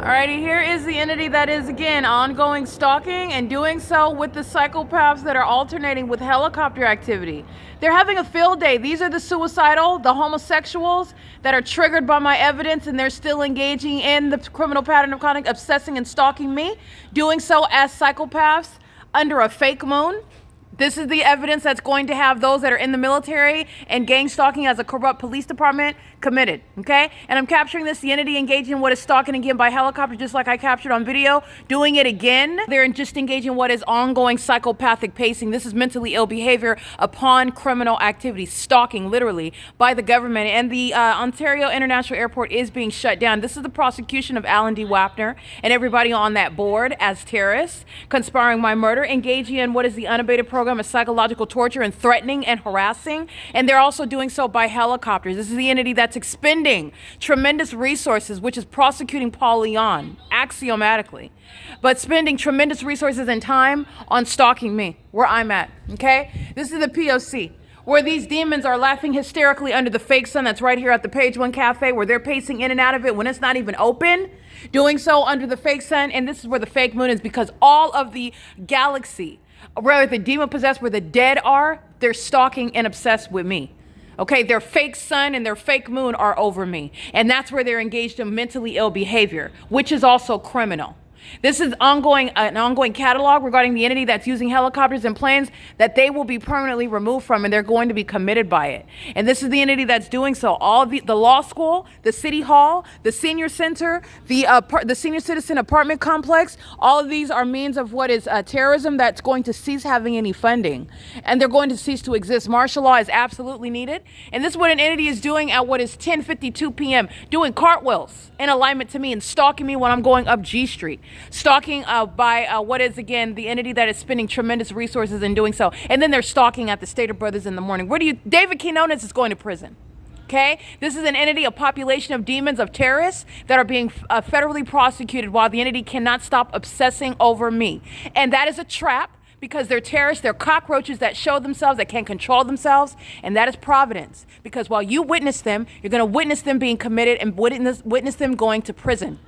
Alrighty, here is the entity that is, again, ongoing stalking and doing so with the psychopaths that are alternating with helicopter activity. They're having a field day. These are the suicidal, the homosexuals that are triggered by my evidence, and they're still engaging in the criminal pattern of conduct, obsessing and stalking me, doing so as psychopaths under a fake moon. This is the evidence that's going to have those that are in the military and gang stalking as a corrupt police department committed, okay? And I'm capturing this, the entity engaging in what is stalking again by helicopter, just like I captured on video, doing it again. They're just engaging in what is ongoing psychopathic pacing. This is mentally ill behavior upon criminal activity, stalking literally by the government. And the Ontario International Airport is being shut down. This is the prosecution of Alan D. Wapner and everybody on that board as terrorists, conspiring my murder, engaging in what is the unabated program of psychological torture and threatening and harassing. And they're also doing so by helicopters. This is the entity that's expending tremendous resources, which is prosecuting Paul Leon axiomatically, but spending tremendous resources and time on stalking me where I'm at, okay? This is the P.O.C. where these demons are laughing hysterically under the fake sun that's right here at the Page One Cafe, where they're pacing in and out of it when it's not even open, doing so under the fake sun. And this is where the fake moon is, because all of the galaxy, where the demon possessed, where the dead are, they're stalking and obsessed with me. Okay, their fake sun and their fake moon are over me. And that's where they're engaged in mentally ill behavior, which is also criminal. This is an ongoing catalog regarding the entity that's using helicopters and planes that they will be permanently removed from, and they're going to be committed by it. And this is the entity that's doing so. All of the law school, the city hall, the senior center, the senior citizen apartment complex, all of these are means of what is terrorism that's going to cease having any funding. And they're going to cease to exist. Martial law is absolutely needed. And this is what an entity is doing at what is 10:52 p.m., doing cartwheels in alignment to me and stalking me when I'm going up G Street. Stalking by what is, again, the entity that is spending tremendous resources in doing so. And then they're stalking at the Stater Brothers in the morning. David Quinones is going to prison. Okay? This is an entity, a population of demons, of terrorists that are being federally prosecuted while the entity cannot stop obsessing over me. And that is a trap, because they're terrorists, they're cockroaches that show themselves, that can't control themselves, and that is providence. Because while you witness them, you're going to witness them being committed and witness them going to prison.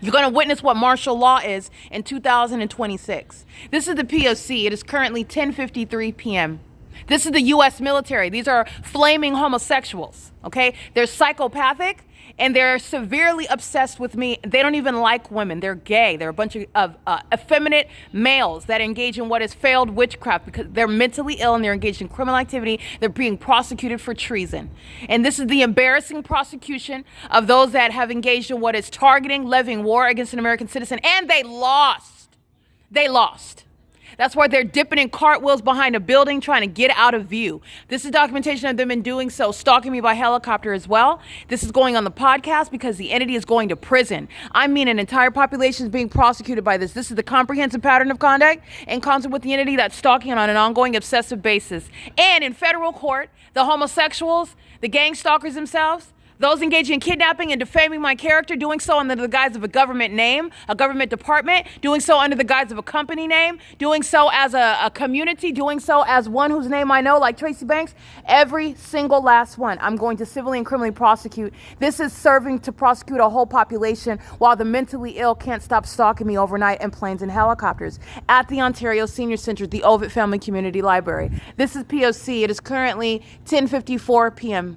You're going to witness what martial law is in 2026. This is the P.O.C. It is currently 10:53 p.m. This is the U.S. military. These are flaming homosexuals, okay? They're psychopathic, and they're severely obsessed with me. They don't even like women. They're gay. They're a bunch of effeminate males that engage in what is failed witchcraft, because they're mentally ill and they're engaged in criminal activity. They're being prosecuted for treason. And this is the embarrassing prosecution of those that have engaged in what is targeting, levying war against an American citizen. And they lost. They lost. That's why they're dipping in cartwheels behind a building trying to get out of view. This is documentation of them in doing so, stalking me by helicopter as well. This is going on the podcast because the entity is going to prison. I mean, an entire population is being prosecuted by this. This is the comprehensive pattern of conduct in concert with the entity that's stalking on an ongoing obsessive basis. And in federal court, the homosexuals, the gang stalkers themselves, those engaging in kidnapping and defaming my character, doing so under the guise of a government name, a government department, doing so under the guise of a company name, doing so as a community, doing so as one whose name I know, like Tracy Banks. Every single last one I'm going to civilly and criminally prosecute. This is serving to prosecute a whole population while the mentally ill can't stop stalking me overnight in planes and helicopters at the Ontario Senior Centre, the OVITT Family Community Library. This is P.O.C. It is currently 10:54 p.m.